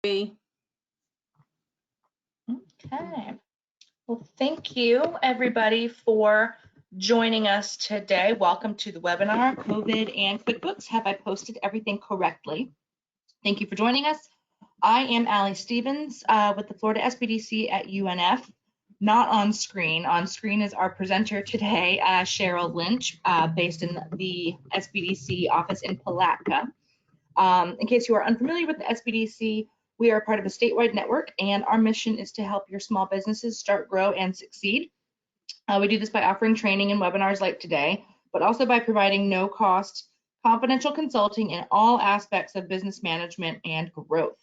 Okay. Well, thank you everybody for joining us today. Welcome to the webinar, COVID and QuickBooks. Have I posted everything correctly? Thank you for joining us. I am Allie Stevens with the Florida SBDC at UNF. Not on screen. On screen is our presenter today, Cheryl Lynch, based in the SBDC office in Palatka. In case you are unfamiliar with the SBDC, we are part of a statewide network, and our mission is to help your small businesses start, grow, and succeed. We do this by offering training and webinars like today, but also by providing no-cost, confidential consulting in all aspects of business management and growth.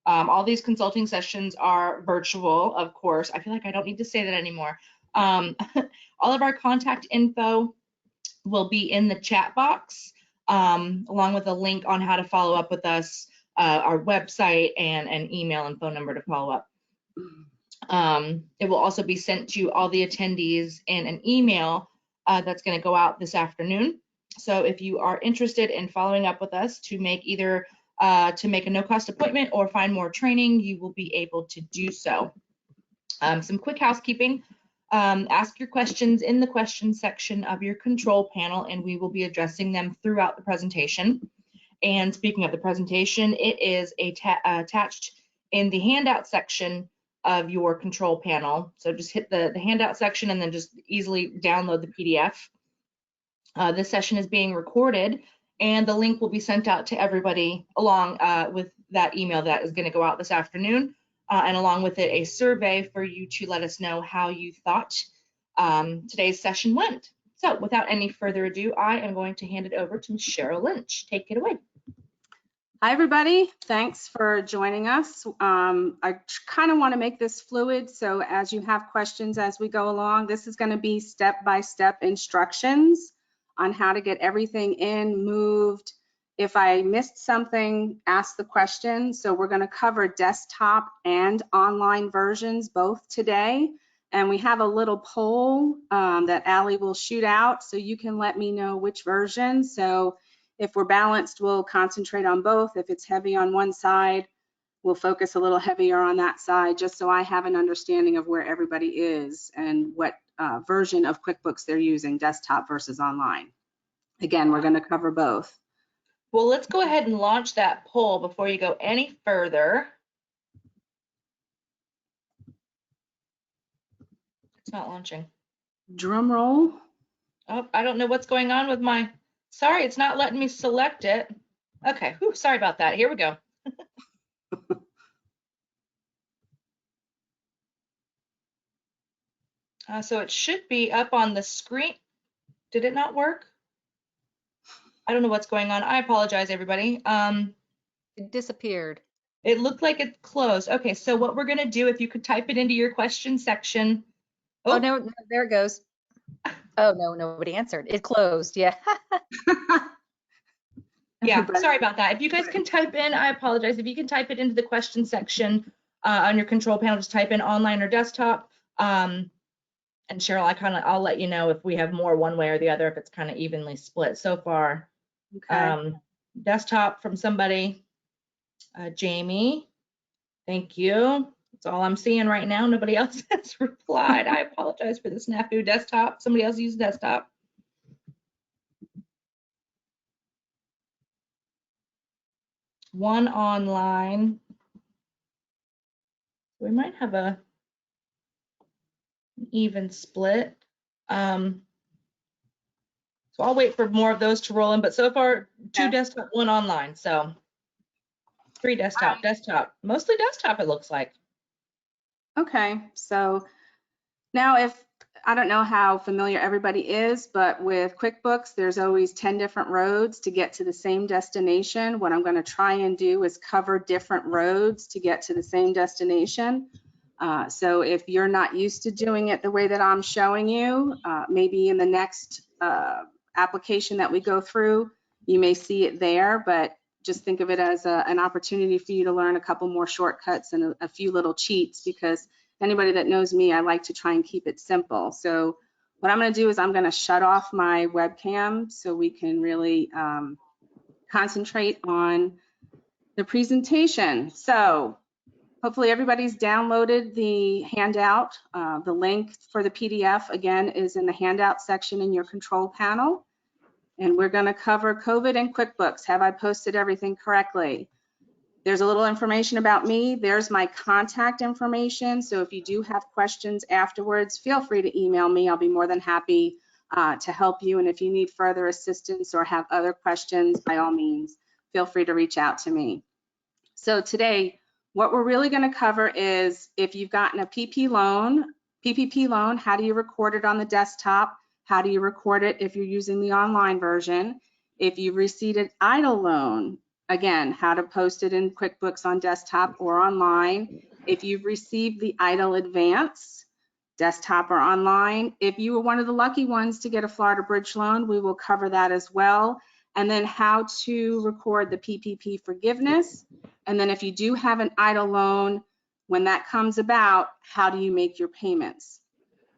All these consulting sessions are virtual, of course. I feel like I don't need to say that anymore. All of our contact info will be in the chat box, along with a link on how to follow up with us, our website, and an email and phone number to follow up. It will also be sent to all the attendees in an email that's going to go out this afternoon. So if you are interested in following up with us to make either to make a no-cost appointment or find more training, you will be able to do so. Some quick housekeeping. Ask your questions in the questions section of your control panel, and we will be addressing them throughout the presentation. And speaking of the presentation, it is attached in the handout section of your control panel. So just hit the handout section and then just easily download the PDF. This session is being recorded, and the link will be sent out to everybody along with that email that is going to go out this afternoon, and along with it a survey for you to let us know how you thought today's session went. So without any further ado, I am going to hand it over to Ms. Cheryl Lynch. Take it away. Hi, everybody. Thanks for joining us. I kind of want to make this fluid, so as you have questions as we go along, this is going to be step-by-step instructions on how to get everything in, moved. If I missed something, ask the question. So we're going to cover desktop and online versions both today. And we have a little poll that Allie will shoot out, so you can let me know which version. So if we're balanced, we'll concentrate on both. If it's heavy on one side, we'll focus a little heavier on that side, just so I have an understanding of where everybody is and what version of QuickBooks they're using, desktop versus online. Again, we're going to cover both. Well, let's go ahead and launch that poll before you go any further. It's not launching. Drum roll. Oh, I don't know what's going on with my, sorry, it's not letting me select it. Okay, whew, sorry about that. Here we go. So it should be up on the screen. Did it not work? I don't know what's going on. I apologize, everybody. It disappeared. It looked like it closed. Okay, so what we're going to do, if you could type it into your question section. Oh, no, there it goes. Oh, no, nobody answered. It closed. Yeah. Yeah, sorry about that. If you guys can type in, I apologize. If you can type it into the question section on your control panel, just type in online or desktop. And Cheryl, I'll let you know if we have more one way or the other, if it's kind of evenly split so far. Okay. Desktop from somebody. Jamie, thank you. That's all I'm seeing right now. Nobody else has replied. I apologize for the snafu. Desktop. Somebody else used desktop. One online. We might have an even split. So I'll wait for more of those to roll in, but so far 2 desktop, 1 online. So 3 desktop, mostly desktop it looks like. Okay, so now I don't know how familiar everybody is, but with QuickBooks, there's always 10 different roads to get to the same destination. What I'm going to try and do is cover different roads to get to the same destination. So if you're not used to doing it the way that I'm showing you, maybe in the next application that we go through, you may see it there, but just think of it as an opportunity for you to learn a couple more shortcuts and a few little cheats, because anybody that knows me, I like to try and keep it simple. So what I'm going to do is I'm going to shut off my webcam so we can really concentrate on the presentation. So hopefully everybody's downloaded the handout. The link for the PDF, again, is in the handout section in your control panel. And we're going to cover COVID and QuickBooks. Have I posted everything correctly? There's a little information about me. There's my contact information. So if you do have questions afterwards, feel free to email me. I'll be more than happy to help you. And if you need further assistance or have other questions, by all means, feel free to reach out to me. So today, what we're really going to cover is if you've gotten a PPP loan, how do you record it on the desktop? How do you record it if you're using the online version? If you've received an EIDL loan, again, how to post it in QuickBooks on desktop or online. If you've received the EIDL advance, desktop or online. If you were one of the lucky ones to get a Florida Bridge loan, we will cover that as well. And then how to record the PPP forgiveness. And then if you do have an EIDL loan, when that comes about, how do you make your payments?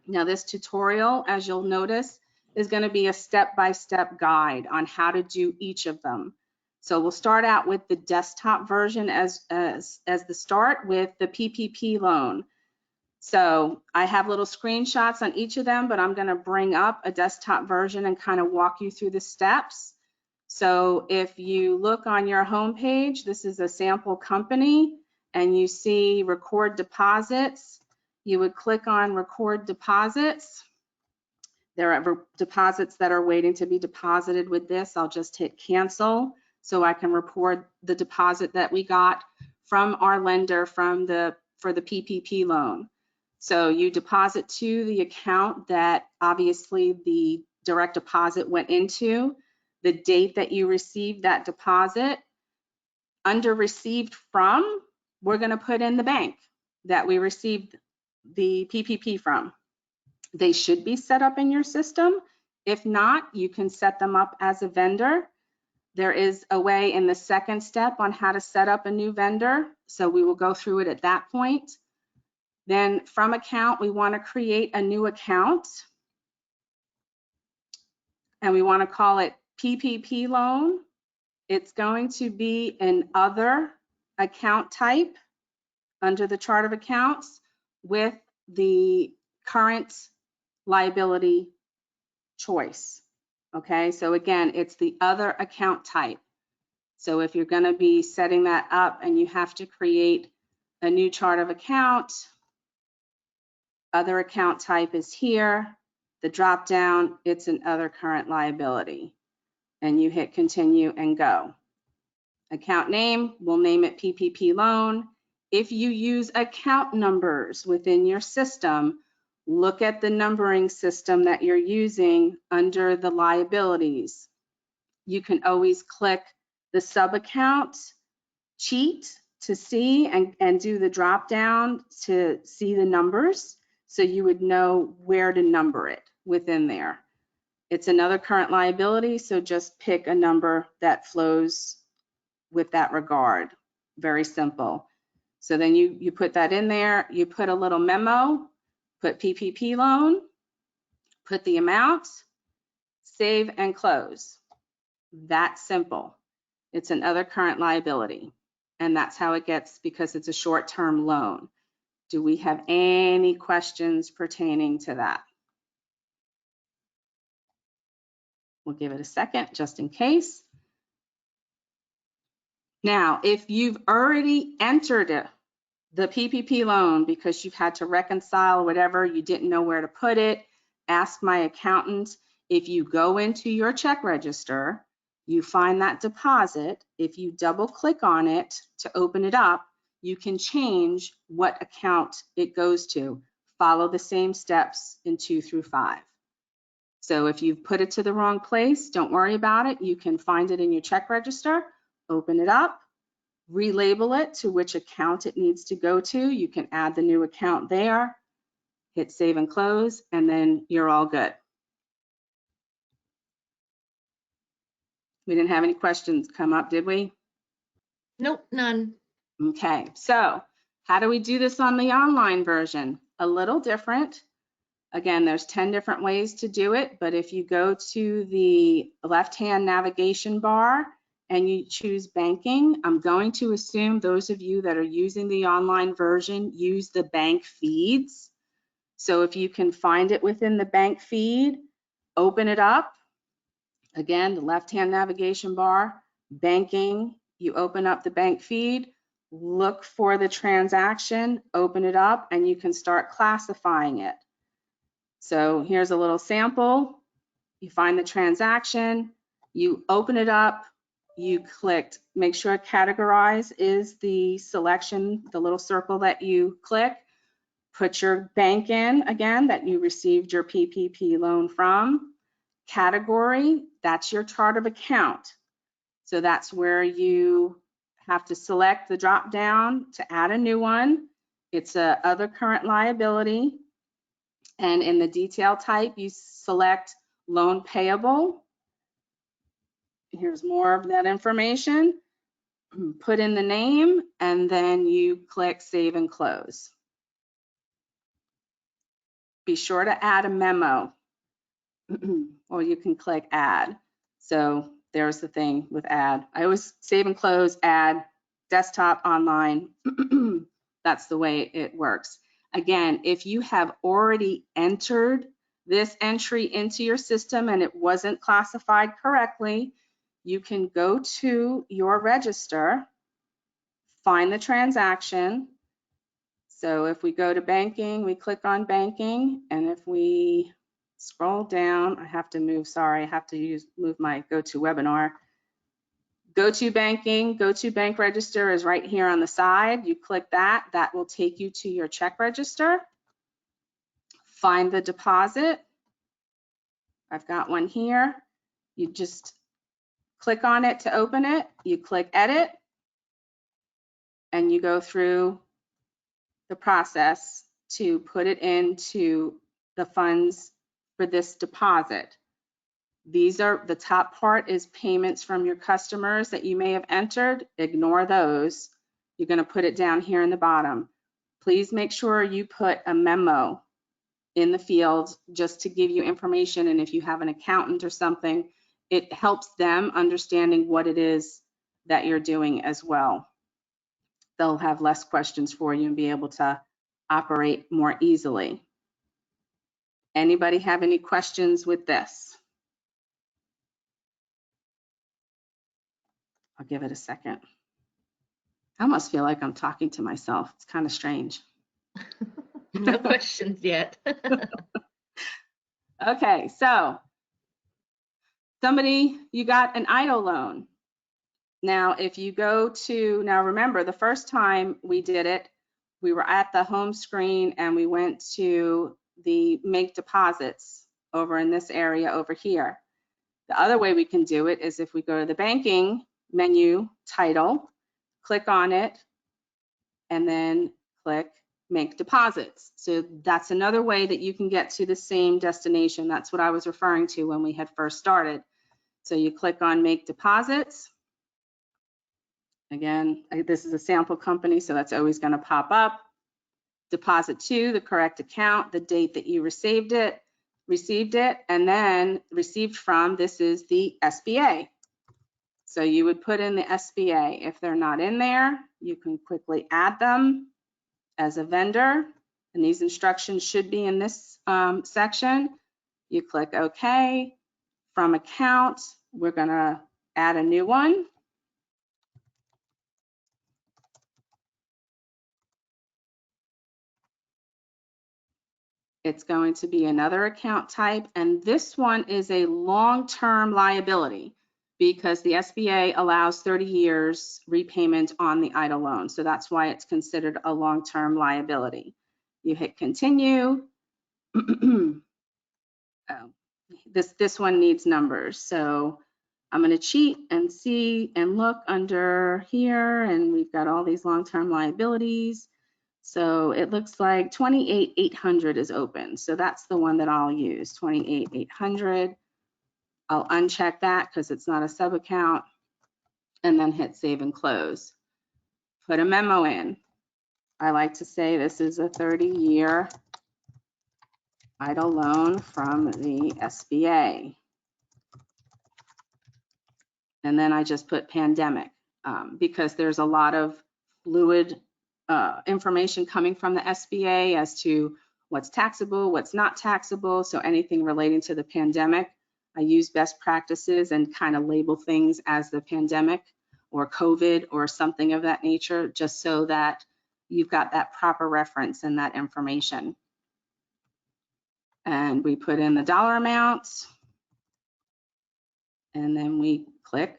Now this tutorial, as you'll notice, is going to be a step-by-step guide on how to do each of them. So we'll start out with the desktop version as the start with the PPP loan. So I have little screenshots on each of them, but I'm going to bring up a desktop version and kind of walk you through the steps. So if you look on your home page, this is a sample company, and you see record deposits. You would click on record deposits. There are deposits that are waiting to be deposited with this. I'll just hit cancel so I can report the deposit that we got from our lender for the PPP loan. So you deposit to the account that obviously the direct deposit went into, the date that you received that deposit. Under received from, we're going to put in the bank that we received the PPP from. They should be set up in your system. If not, you can set them up as a vendor. There is a way in the second step on how to set up a new vendor, so we will go through it at that point. Then from account, we want to create a new account, and we want to call it PPP loan. It's going to be an other account type under the chart of accounts with the current liability choice. Okay, so again, it's the other account type. So if you're going to be setting that up and you have to create a new chart of account, other account type is here. The drop down, it's an other current liability. And you hit continue and go. Account name, we'll name it PPP loan. If you use account numbers within your system, look at the numbering system that you're using under the liabilities. You can always click the sub-account sheet to see and do the drop down to see the numbers, so you would know where to number it within there. It's another current liability, so just pick a number that flows with that regard. Very simple. So then you put that in there, you put a little memo, put PPP loan, put the amount, save and close. That simple. It's another current liability. And that's how it gets, because it's a short-term loan. Do we have any questions pertaining to that? We'll give it a second just in case. Now, if you've already entered the PPP loan because you've had to reconcile whatever, you didn't know where to put it, ask my accountant. If you go into your check register, you find that deposit. If you double click on it to open it up, you can change what account it goes to. Follow the same steps in 2 through 5. So if you've put it to the wrong place, don't worry about it. You can find it in your check register, open it up, relabel it to which account it needs to go to. You can add the new account there, hit save and close, and then you're all good. We didn't have any questions come up, did we? Nope, none. Okay, so how do we do this on the online version? A little different. Again, there's 10 different ways to do it, but if you go to the left-hand navigation bar and you choose banking, I'm going to assume those of you that are using the online version use the bank feeds. So if you can find it within the bank feed, open it up. Again, the left-hand navigation bar, banking, you open up the bank feed, look for the transaction, open it up, and you can start classifying it. So here's a little sample. You find the transaction, you open it up, you clicked, make sure categorize is the selection, the little circle that you click. Put your bank in again that you received your PPP loan from. Category, that's your chart of account. So that's where you have to select the drop down to add a new one. It's a other current liability. And in the detail type, you select loan payable. Here's more of that information. Put in the name, and then you click Save and Close. Be sure to add a memo, or you can click Add. So there's the thing with Add. I always save and close, add, desktop, online. That's the way it works. Again, if you have already entered this entry into your system and it wasn't classified correctly, you can go to your register, find the transaction. So if we go to banking, we click on banking, and if we scroll down, I have to move, sorry, I have to move my GoToWebinar. Go to banking, go to bank register is right here on the side. You click that, that will take you to your check register. Find the deposit. I've got one here. You just click on it to open it. You click edit, and you go through the process to put it into the funds for this deposit. These are, the top part is payments from your customers that you may have entered. Ignore those. You're going to put it down here in the bottom. Please make sure you put a memo in the field just to give you information, and if you have an accountant or something, it helps them understanding what it is that you're doing as well. They'll have less questions for you and be able to operate more easily. Anybody have any questions with this? I'll give it a second. I almost feel like I'm talking to myself. It's kind of strange. No questions yet. Okay, so somebody, you got an EIDL loan. Now, if you go to, now remember, the first time we did it, we were at the home screen and we went to the make deposits over in this area over here. The other way we can do it is if we go to the banking menu title, click on it, and then click make deposits. So that's another way that you can get to the same destination. That's what I was referring to when we had first started. So you click on make deposits. Again, this is a sample company, so that's always going to pop up. Deposit to the correct account, the date that you received it, and then received from, this is the SBA. So you would put in the SBA. If they're not in there, you can quickly add them as a vendor, and these instructions should be in this section. You click OK. From account, we're going to add a new one. It's going to be another account type, and this one is a long-term liability because the SBA allows 30 years repayment on the EIDL loan. So that's why it's considered a long-term liability. You hit continue. This one needs numbers. So I'm going to cheat and see and look under here, and we've got all these long-term liabilities. So it looks like 28,800 is open. So that's the one that I'll use, 28,800. I'll uncheck that because it's not a sub account, and then hit save and close. Put a memo in. I like to say this is a 30-year EIDL loan from the SBA. And then I just put pandemic because there's a lot of fluid information coming from the SBA as to what's taxable, what's not taxable. So anything relating to the pandemic, I use best practices and kind of label things as the pandemic or COVID or something of that nature, just so that you've got that proper reference and that information. And we put in the dollar amounts, and then we click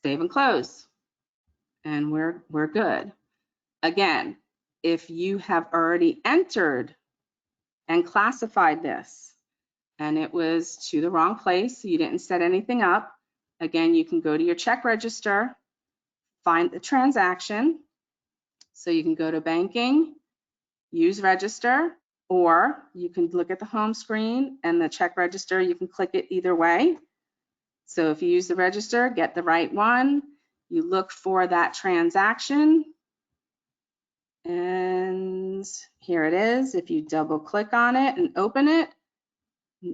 save and close, and we're good. Again, if you have already entered and classified this and it was to the wrong place, so you didn't set anything up, again, you can go to your check register, find the transaction. So you can go to banking, use register, or you can look at the home screen and the check register, you can click it either way. So if you use the register, get the right one, you look for that transaction, and here it is. If you double click on it and open it,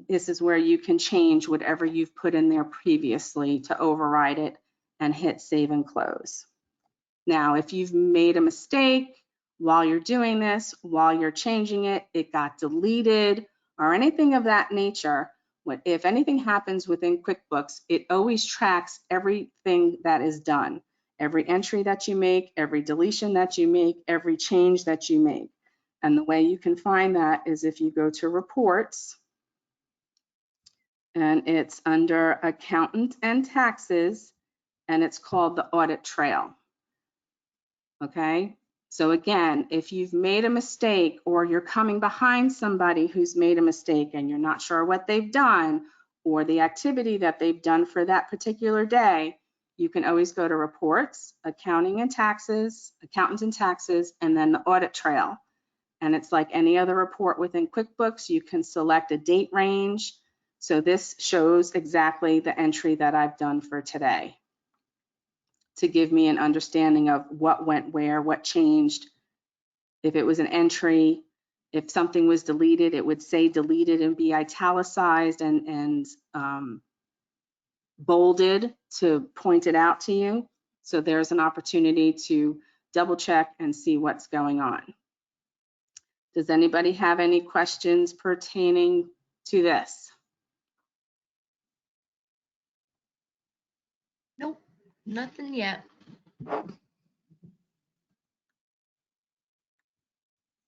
this is where you can change whatever you've put in there previously to override it and hit save and close. Now, if you've made a mistake while you're doing this, while you're changing it, it got deleted or anything of that nature, if anything happens within QuickBooks, it always tracks everything that is done, every entry that you make, every deletion that you make, every change that you make. And the way you can find that is if you go to reports, and it's under accountant and taxes, and it's called the audit trail. Okay, so again, if you've made a mistake or you're coming behind somebody who's made a mistake and you're not sure what they've done or the activity that they've done for that particular day, you can always go to reports, accounting and taxes, accountants and taxes, and then the audit trail. And it's like any other report within QuickBooks, you can select a date range. So this shows exactly the entry that I've done for today, to give me an understanding of what went where, what changed. If it was an entry, if something was deleted, it would say deleted and be italicized and bolded to point it out to you. So there's an opportunity to double check and see what's going on. Does anybody have any questions pertaining to this? Nope, nothing yet.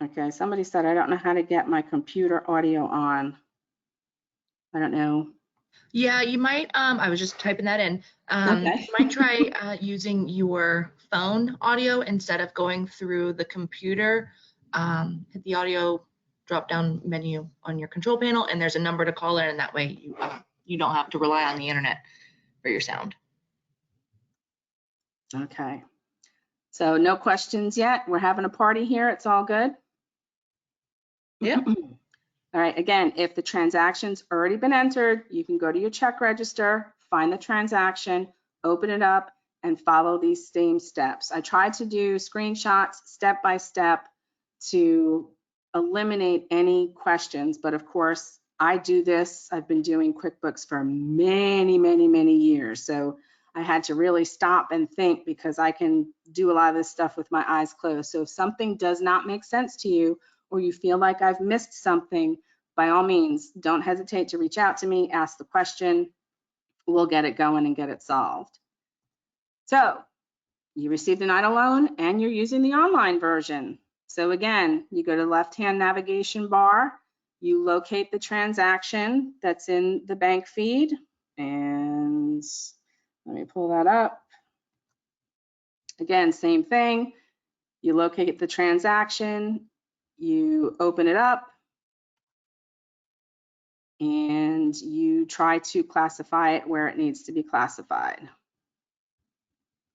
Okay, somebody said, I don't know how to get my computer audio on. I don't know. Yeah, you might, I was just typing that in. Okay. You might try using your phone audio instead of going through the computer. Hit the audio drop down menu on your control panel, and there's a number to call in, and that way you don't have to rely on the internet for your sound. Okay. So no questions yet. We're having a party here. It's all good. Yeah. All right, again, if the transaction's already been entered, you can go to your check register, find the transaction, open it up, and follow these same steps. I tried to do screenshots step by step to eliminate any questions, but of course, I do this. I've been doing QuickBooks for many, many, many years. So I had to really stop and think, because I can do a lot of this stuff with my eyes closed. So if something does not make sense to you, or you feel like I've missed something, by all means, don't hesitate to reach out to me, ask the question, we'll get it going and get it solved. So you received an EIDL loan and you're using the online version. So again, you go to the left-hand navigation bar, you locate the transaction that's in the bank feed, and let me pull that up. Again, same thing, you locate the transaction, you open it up, and you try to classify it where it needs to be classified.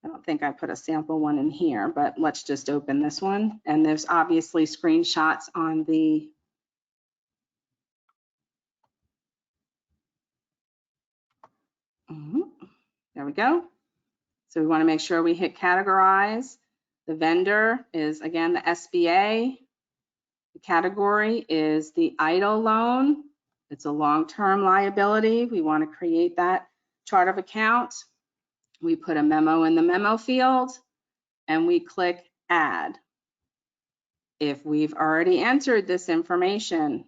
I don't think I put a sample one in here, but let's just open this one. And there's obviously screenshots on the there we go. So we want to make sure we hit categorize. The vendor is, again, the SBA. The category is the EIDL loan. It's a long-term liability. We want to create that chart of account, we put a memo in the memo field, and we click add. If we've already entered this information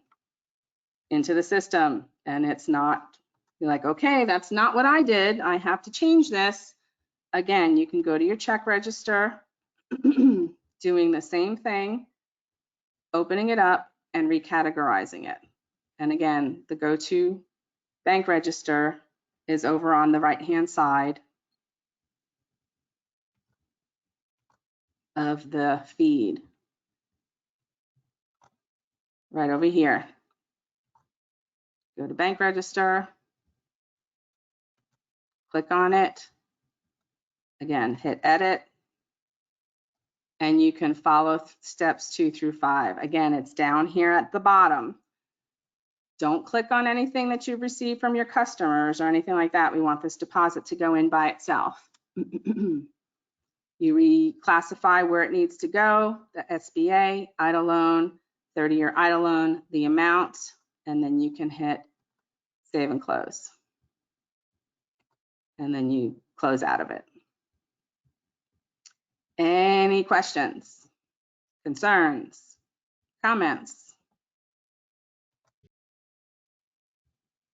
into the system and it's not, you're like, okay, that's not what I did, I have to change this. Again, you can go to your check register, doing the same thing, opening it up and recategorizing it. And again, the go-to bank register is over on the right-hand side of the feed, right over here. Go to bank register, click on it. Again, hit edit, and you can follow steps 2 through 5. Again, it's down here at the bottom. Don't click on anything that you've received from your customers or anything like that. We want this deposit to go in by itself. You reclassify where it needs to go, the SBA, idle loan, 30-year idle loan, the amount, and then you can hit save and close. And then you close out of it. Any questions, concerns, comments?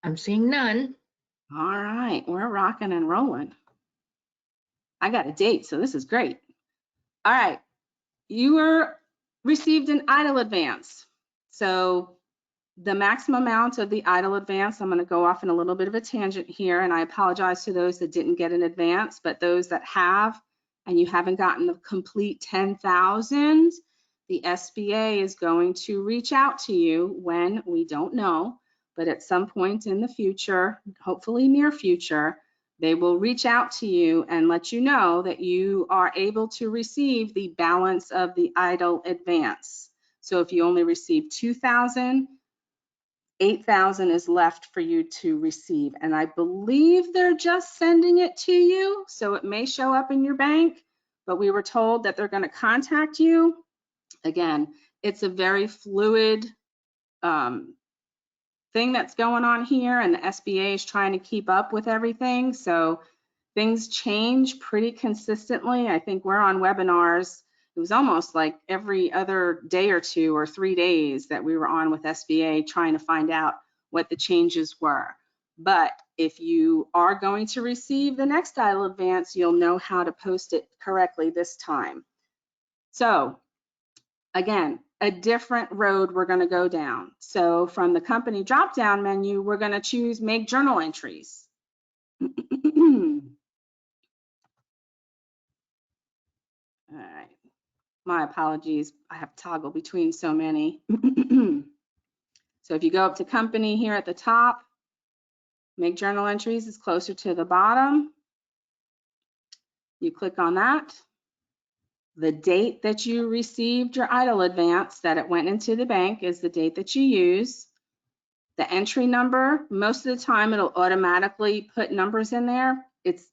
I'm seeing none. All right, we're rocking and rolling. I got a date, so this is great. All right, you were received an idle advance. So the maximum amount of the idle advance, I'm going to go off in a little bit of a tangent here, and I apologize to those that didn't get an advance, but those that have and you haven't gotten the complete 10,000, the SBA is going to reach out to you when, we don't know, but at some point in the future, hopefully near future, they will reach out to you and let you know that you are able to receive the balance of the idle advance. So if you only receive 2,000, 8,000 is left for you to receive. And I believe they're just sending it to you. So it may show up in your bank, but we were told that they're going to contact you. Again, it's a very fluid thing that's going on here, and the SBA is trying to keep up with everything. So things change pretty consistently. I think we're on webinars. It was almost like every other day or 2 or 3 days that we were on with SBA trying to find out what the changes were. But if you are going to receive the next idle advance, you'll know how to post it correctly this time. So again, a different road we're going to go down. So from the company drop-down menu, we're going to choose make journal entries. All right. My apologies, I have to toggle between so many. So if you go up to company here at the top, make journal entries is closer to the bottom. You click on that. The date that you received your idle advance, that it went into the bank, is the date that you use. The entry number, most of the time it'll automatically put numbers in there. It's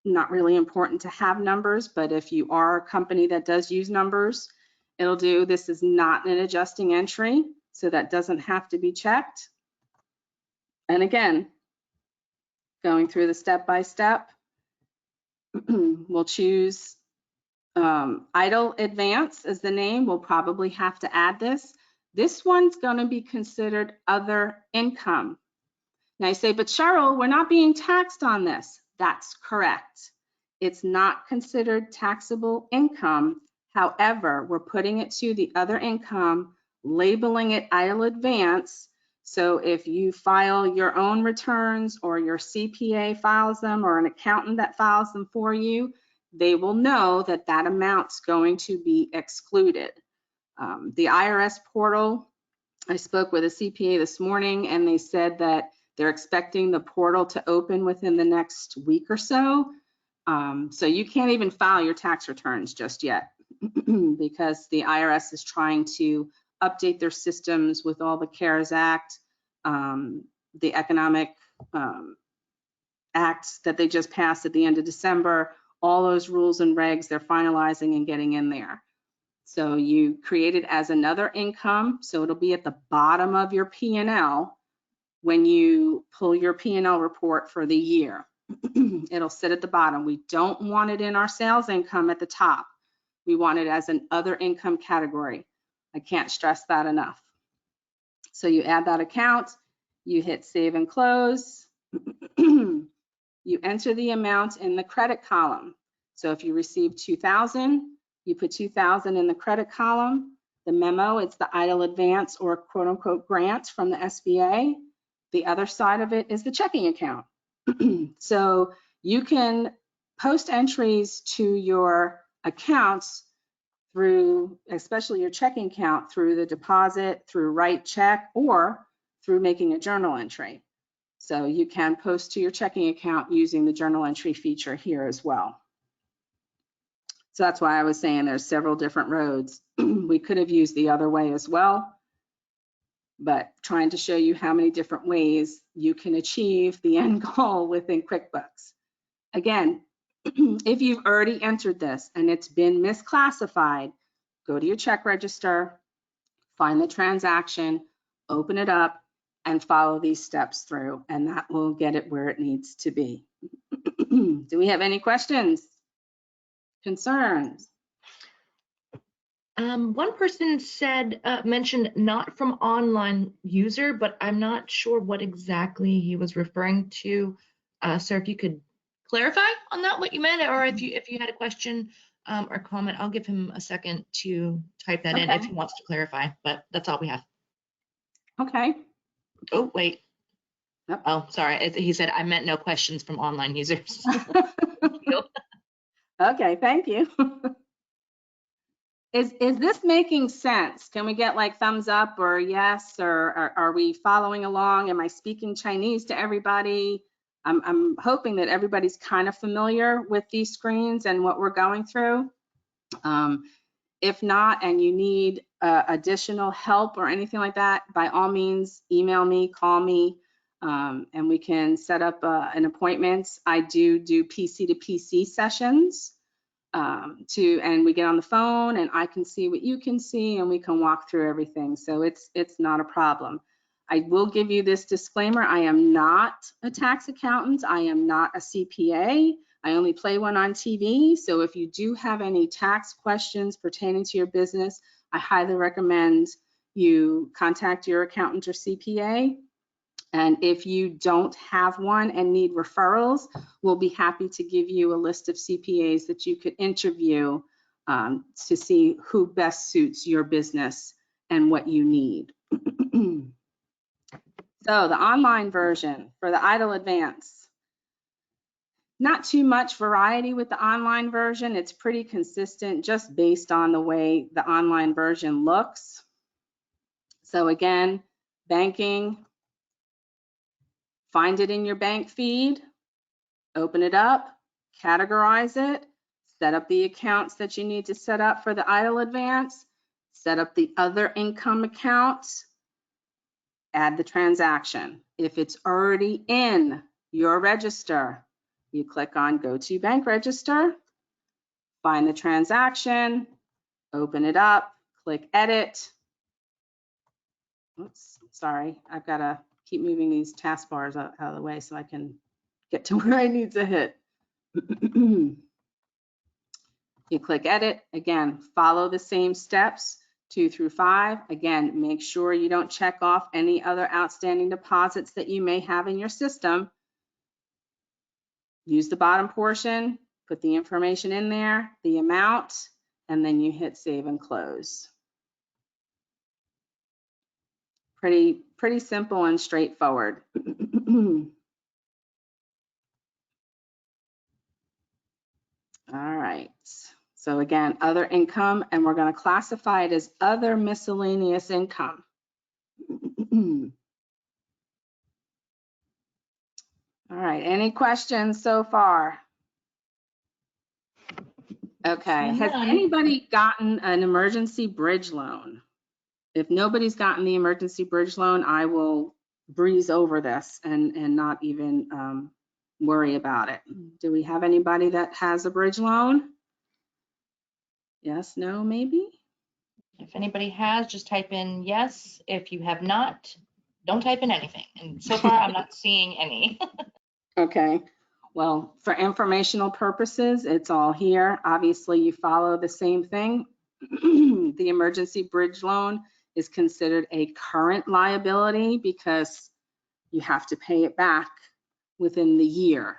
not really important to have numbers, but if you are a company that does use numbers, it'll do, this is not an adjusting entry, so that doesn't have to be checked. And again, going through the step-by-step, we'll choose idle advance as the name. We'll probably have to add this. This one's going to be considered other income. Now you say, but Cheryl, we're not being taxed on this. That's correct. It's not considered taxable income. However, we're putting it to the other income, labeling it idle advance. So if you file your own returns or your CPA files them or an accountant that files them for you, they will know that that amount's going to be excluded. The IRS portal, I spoke with a CPA this morning and they said that they're expecting the portal to open within the next week or so. So you can't even file your tax returns just yet because the IRS is trying to update their systems with all the CARES Act, the economic acts that they just passed at the end of December. All those rules and regs they're finalizing and getting in there. So you create it as another income, so it'll be at the bottom of your P&L when you pull your P&L report for the year. It'll sit at the bottom. We don't want it in our sales income at the top. We want it as an other income category. I can't stress that enough. So you add that account, you hit save and close. You enter the amount in the credit column. So if you receive 2,000, you put 2,000 in the credit column. The memo, it's the idle advance or quote unquote grant from the SBA. The other side of it is the checking account. So you can post entries to your accounts through, especially your checking account, through the deposit, through write check, or through making a journal entry. So you can post to your checking account using the journal entry feature here as well. So that's why I was saying there's several different roads. We could have used the other way as well, but trying to show you how many different ways you can achieve the end goal within QuickBooks. Again, if you've already entered this and it's been misclassified, go to your check register, find the transaction, open it up, and follow these steps through, and that will get it where it needs to be. Do we have any questions? Concerns? One person said, mentioned not from online user, but I'm not sure what exactly he was referring to. So if you could clarify on that, what you meant, or if you had a question or comment, I'll give him a second to type that in if he wants to clarify, but that's all we have. Okay. Oh, wait. Yep. Oh, sorry. He said, I meant no questions from online users. Thank you. Okay, thank you. Is this making sense? Can we get like thumbs up or yes, or are we following along? Am I speaking Chinese to everybody? I'm hoping that everybody's kind of familiar with these screens and what we're going through. If not, and you need additional help or anything like that, by all means, email me, call me, and we can set up an appointment. I do PC to PC sessions. And we get on the phone and I can see what you can see and we can walk through everything. So it's not a problem. I will give you this disclaimer. I am not a tax accountant. I am not a CPA. I only play one on TV. So if you do have any tax questions pertaining to your business, I highly recommend you contact your accountant or CPA. And if you don't have one and need referrals, we'll be happy to give you a list of CPAs that you could interview to see who best suits your business and what you need. So the online version for the idle advance. Not too much variety with the online version. It's pretty consistent just based on the way the online version looks. So again, banking. Find it in your bank feed, open it up, categorize it, set up the accounts that you need to set up for the idle advance, set up the other income accounts, add the transaction. If it's already in your register, you click on Go to Bank Register, find the transaction, open it up, click Edit. Oops, sorry, I've got to keep moving these taskbars out of the way so I can get to where I need to hit. You click Edit. Again, follow the same steps 2 through 5. Again, make sure you don't check off any other outstanding deposits that you may have in your system. Use the bottom portion, put the information in there, the amount, and then you hit Save and Close. Pretty simple and straightforward. All right. So again, other income, and we're going to classify it as other miscellaneous income. All right. Any questions so far? Okay. Has anybody gotten an emergency bridge loan? If nobody's gotten the emergency bridge loan, I will breeze over this and not even worry about it. Do we have anybody that has a bridge loan? Yes, no, maybe? If anybody has, just type in yes. If you have not, don't type in anything. And so far, I'm not seeing any. Okay. Well, for informational purposes, it's all here. Obviously, you follow the same thing. The emergency bridge loan is considered a current liability because you have to pay it back within the year.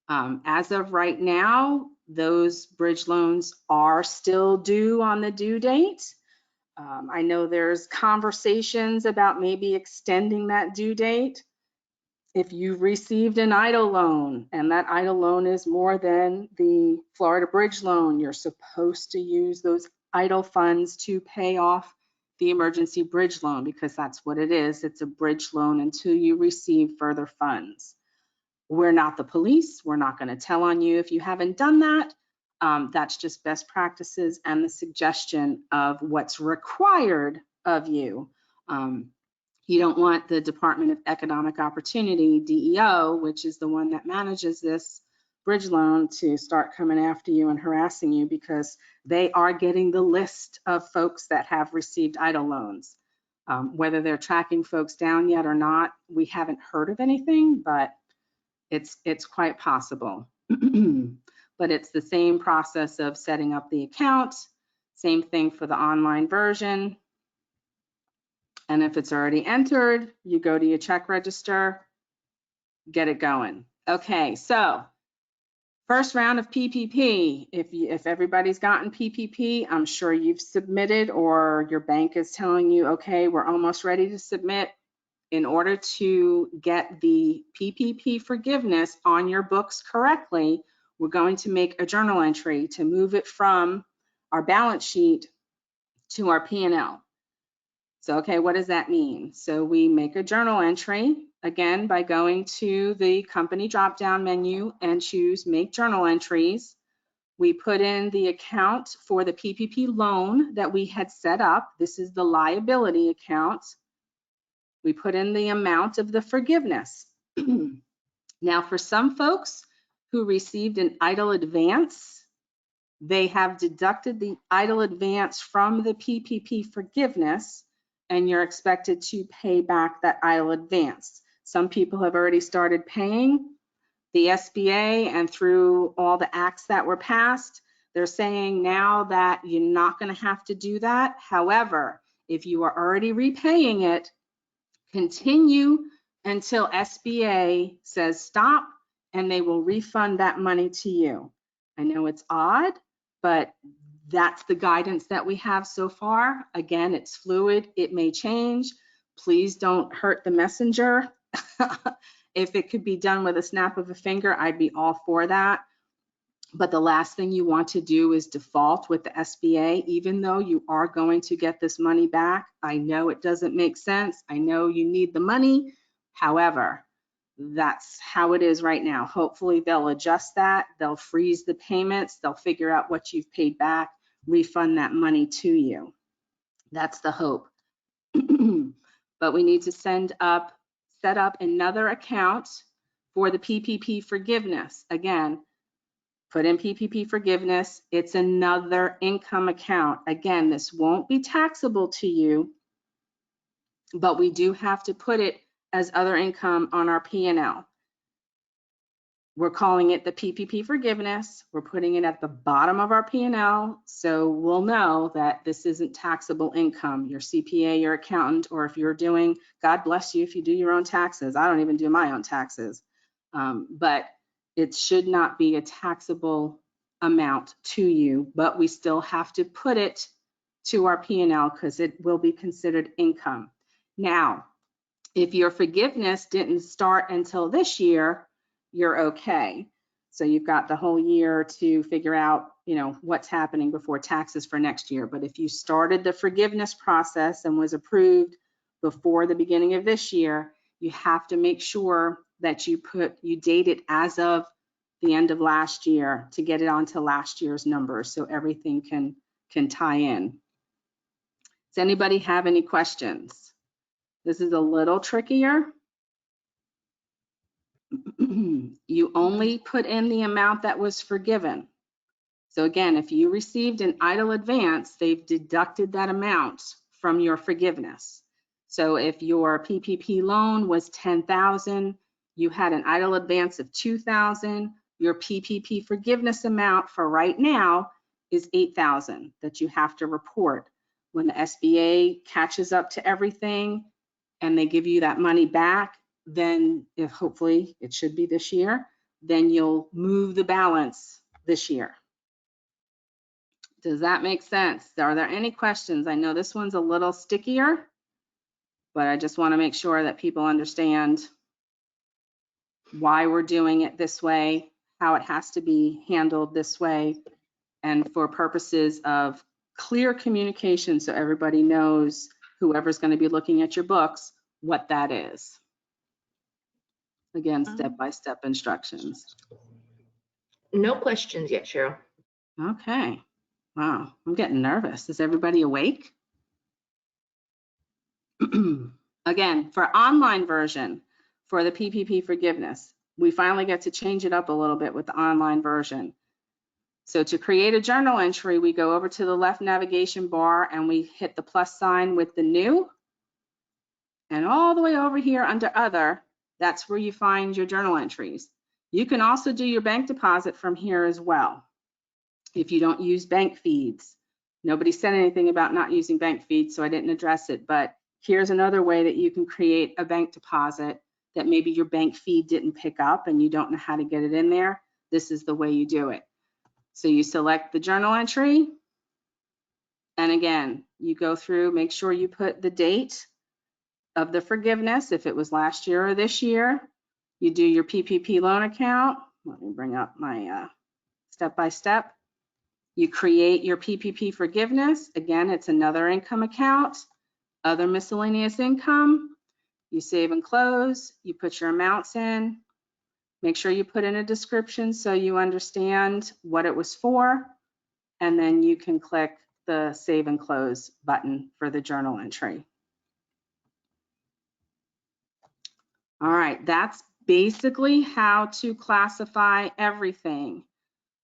As of right now, those bridge loans are still due on the due date. I know there's conversations about maybe extending that due date. If you've received an EIDL loan and that EIDL loan is more than the Florida bridge loan, you're supposed to use those EIDL funds to pay off the emergency bridge loan, because that's what it is. It's a bridge loan until you receive further funds. We're not the police. We're not going to tell on you if you haven't done that. That's just best practices and the suggestion of what's required of you. You don't want the Department of Economic Opportunity, DEO, which is the one that manages this bridge loan, to start coming after you and harassing you, because they are getting the list of folks that have received EIDL loans. Whether they're tracking folks down yet or not, we haven't heard of anything, but it's quite possible. But it's the same process of setting up the account, same thing for the online version. And if it's already entered, you go to your check register, get it going. Okay, so first round of PPP. If everybody's gotten PPP, I'm sure you've submitted, or your bank is telling you, okay, we're almost ready to submit. In order to get the PPP forgiveness on your books correctly, we're going to make a journal entry to move it from our balance sheet to our P&L. So, okay, what does that mean? So we make a journal entry, again, by going to the company drop-down menu and choose Make Journal Entries. We put in the account for the PPP loan that we had set up. This is the liability account. We put in the amount of the forgiveness. Now, for some folks who received an EIDL advance, they have deducted the EIDL advance from the PPP forgiveness, and you're expected to pay back that EIDL advance. Some people have already started paying. The SBA, and through all the acts that were passed, they're saying now that you're not going to have to do that. However, if you are already repaying it, continue until SBA says stop, and they will refund that money to you. I know it's odd, but that's the guidance that we have so far. Again, it's fluid. It may change. Please don't hurt the messenger. If it could be done with a snap of a finger, I'd be all for that. But the last thing you want to do is default with the SBA, even though you are going to get this money back. I know it doesn't make sense. I know you need the money. However, that's how it is right now. Hopefully they'll adjust that. They'll freeze the payments. They'll figure out what you've paid back, refund that money to you. That's the hope. But we need to set up another account for the PPP forgiveness. Again, put in PPP forgiveness. It's another income account. Again, this won't be taxable to you, but we do have to put it as other income on our P&L. We're calling it the PPP forgiveness. We're putting it at the bottom of our P&L, so we'll know that this isn't taxable income. Your CPA, your accountant, or if you're doing, God bless you if you do your own taxes. I don't even do my own taxes, but it should not be a taxable amount to you, but we still have to put it to our P&L because it will be considered income. Now, if your forgiveness didn't start until this year, you're okay. So you've got the whole year to figure out, what's happening before taxes for next year. But if you started the forgiveness process and was approved before the beginning of this year, you have to make sure that you date it as of the end of last year to get it onto last year's numbers so everything can tie in. Does anybody have any questions? This is a little trickier. You only put in the amount that was forgiven. So again, if you received an EIDL advance, they've deducted that amount from your forgiveness. So if your PPP loan was $10,000, you had an idle advance of $2,000. Your PPP forgiveness amount for right now is $8,000 that you have to report. When the SBA catches up to everything and they give you that money back, then if hopefully it should be this year, then you'll move the balance this year. Does that make sense? Are there any questions? I know this one's a little stickier, but I just want to make sure that people understand why we're doing it this way, how it has to be handled this way, and for purposes of clear communication so everybody knows, whoever's going to be looking at your books, what that is. Again, step-by-step instructions. No questions yet, Cheryl. Okay. Wow, I'm getting nervous. Is everybody awake? Again, for online version, for the PPP forgiveness, we finally get to change it up a little bit with the online version. So to create a journal entry, we go over to the left navigation bar and we hit the plus sign with the new. And all the way over here under other, that's where you find your journal entries. You can also do your bank deposit from here as well, if you don't use bank feeds. Nobody said anything about not using bank feeds, so I didn't address it, but here's another way that you can create a bank deposit that maybe your bank feed didn't pick up and you don't know how to get it in there. This is the way you do it. So you select the journal entry, and again, you go through, make sure you put the date of the forgiveness, if it was last year or this year. You do your PPP loan account. Let me bring up my step-by-step. You create your PPP forgiveness. Again, it's another income account, other miscellaneous income. You save and close. You put your amounts in. Make sure you put in a description so you understand what it was for. And then you can click the save and close button for the journal entry. All right, that's basically how to classify everything.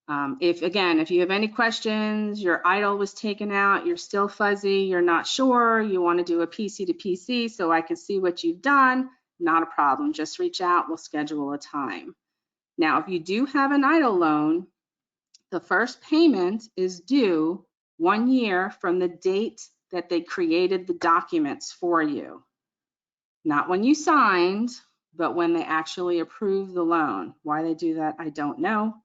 If you have any questions, your idle was taken out, you're still fuzzy, you're not sure, you want to do a PC to PC so I can see what you've done, not a problem. Just reach out, we'll schedule a time. Now, if you do have an idle loan, the first payment is due 1 year from the date that they created the documents for you. Not when you signed, but when they actually approved the loan. Why they do that, I don't know.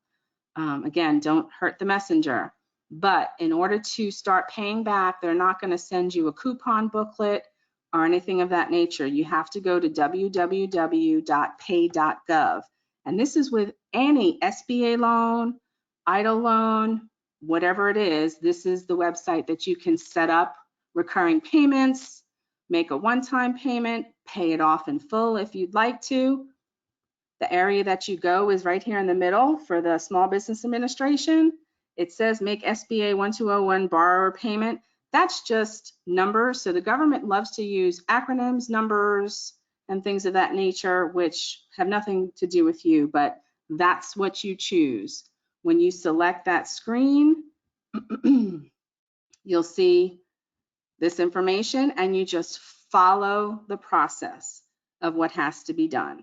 Again, don't hurt the messenger. But in order to start paying back, they're not going to send you a coupon booklet or anything of that nature. You have to go to www.pay.gov. And this is with any SBA loan, idle loan, whatever it is. This is the website that you can set up recurring payments, make a one-time payment, pay it off in full if you'd like to. The area that you go is right here in the middle for the Small Business Administration. It says make SBA 1201 borrower payment. That's just numbers. So the government loves to use acronyms, numbers, and things of that nature, which have nothing to do with you, but that's what you choose. When you select that screen, you'll see this information and you just follow the process of what has to be done.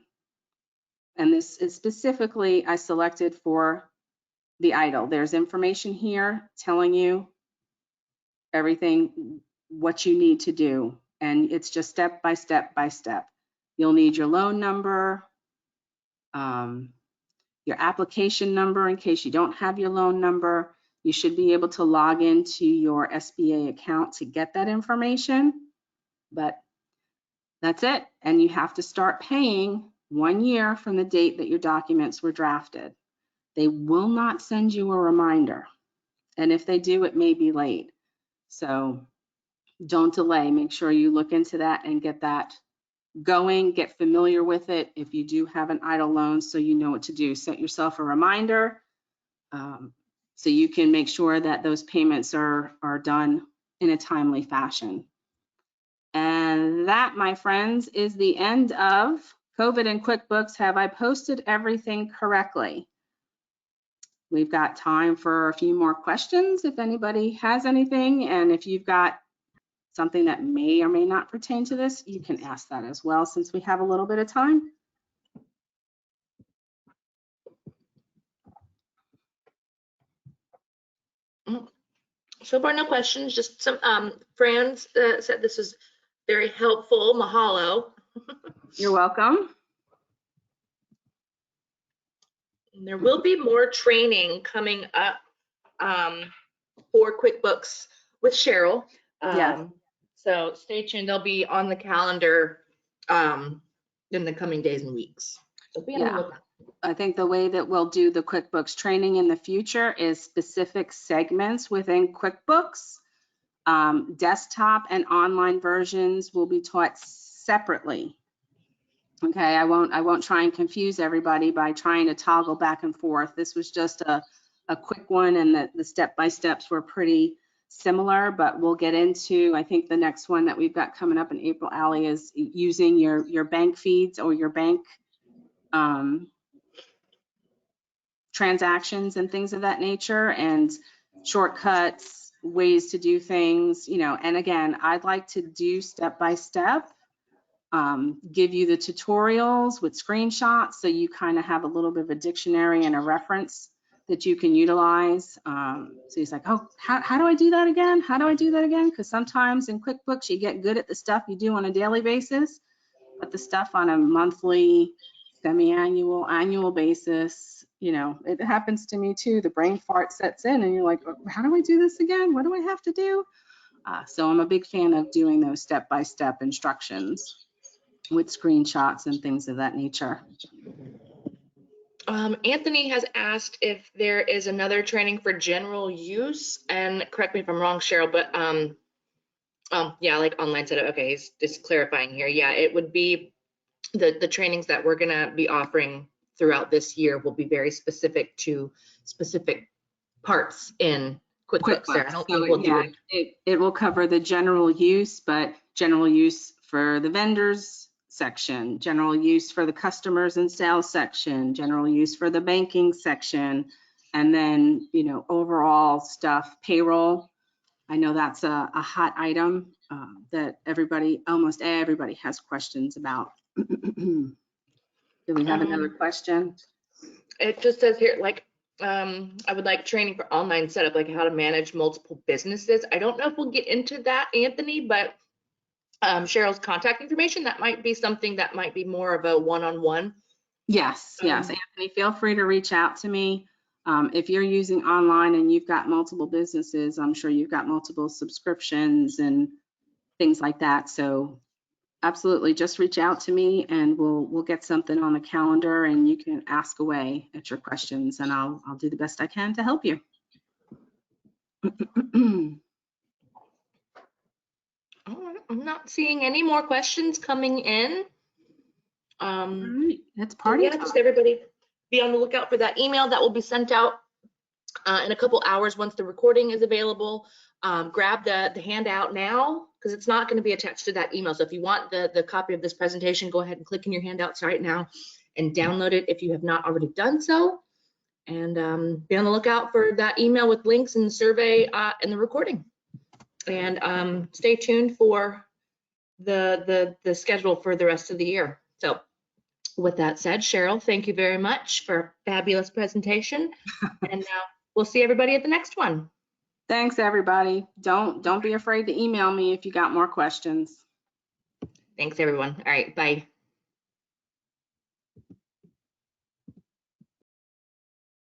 And this is specifically, I selected for the idle. There's information here telling you everything, what you need to do. And it's just step by step by step. You'll need your loan number, your application number in case you don't have your loan number. You should be able to log into your SBA account to get that information. But that's it. And you have to start paying 1 year from the date that your documents were drafted. They will not send you a reminder. And if they do, it may be late. So don't delay. Make sure you look into that and get that going, get familiar with it. If you do have an idle loan, so you know what to do. Set yourself a reminder so you can make sure that those payments are done in a timely fashion. And that, my friends, is the end of COVID and QuickBooks. Have I posted everything correctly? We've got time for a few more questions if anybody has anything. And if you've got something that may or may not pertain to this, you can ask that as well since we have a little bit of time. So far, no questions, just some friends said this was very helpful. Mahalo. You're welcome. And there will be more training coming up for QuickBooks with Cheryl. Yes. So stay tuned. They'll be on the calendar in the coming days and weeks. So be on the Yeah. lookout. I think the way that we'll do the QuickBooks training in the future is specific segments within QuickBooks. Desktop and online versions will be taught separately. Okay, I won't try and confuse everybody by trying to toggle back and forth. This was just a quick one, and the step-by-steps were pretty similar, but we'll get into, I think the next one that we've got coming up in April, Allie, is using your bank feeds or your bank transactions and things of that nature, and shortcuts, ways to do things, you know. And again, I'd like to do step-by-step. Give you the tutorials with screenshots so you kind of have a little bit of a dictionary and a reference that you can utilize. So he's like, oh, how do I do that again? How do I do that again? Because sometimes in QuickBooks, you get good at the stuff you do on a daily basis, but the stuff on a monthly, semi-annual, annual basis, you know, it happens to me too. The brain fart sets in and you're like, how do I do this again? What do I have to do? So I'm a big fan of doing those step-by-step instructions with screenshots and things of that nature. Anthony has asked if there is another training for general use, and correct me if I'm wrong, Cheryl, but yeah, like online setup. Okay, he's just clarifying here. Yeah, it would be the trainings that we're gonna be offering throughout this year will be very specific to specific parts in QuickBooks. There, I don't think we'll do it. It will cover the general use, but general use for the vendors section, general use for the customers and sales section, general use for the banking section, and then, you know, overall stuff, payroll. I know that's a hot item that almost everybody has questions about. Do we have another question? It just says here, like, I would like training for online setup, like how to manage multiple businesses. I don't know if we'll get into that, Anthony, but Cheryl's contact information, that might be something that might be more of a one-on-one. Yes, Anthony, feel free to reach out to me. If you're using online and you've got multiple businesses, I'm sure you've got multiple subscriptions and things like that. So absolutely, just reach out to me and we'll get something on the calendar and you can ask away at your questions and I'll do the best I can to help you. All right, I'm not seeing any more questions coming in. All right, it's party Yeah, time. just everybody be on the lookout for that email that will be sent out in a couple hours once the recording is available. Grab the handout now because it's not going to be attached to that email. So if you want the copy of this presentation, go ahead and click in your handouts right now and download it if you have not already done so. And be on the lookout for that email with links and the survey and the recording. And stay tuned for the schedule for the rest of the year. So with that said, Cheryl, thank you very much for a fabulous presentation. And we'll see everybody at the next one. Thanks, everybody. Don't be afraid to email me if you got more questions. Thanks, everyone. All right, bye.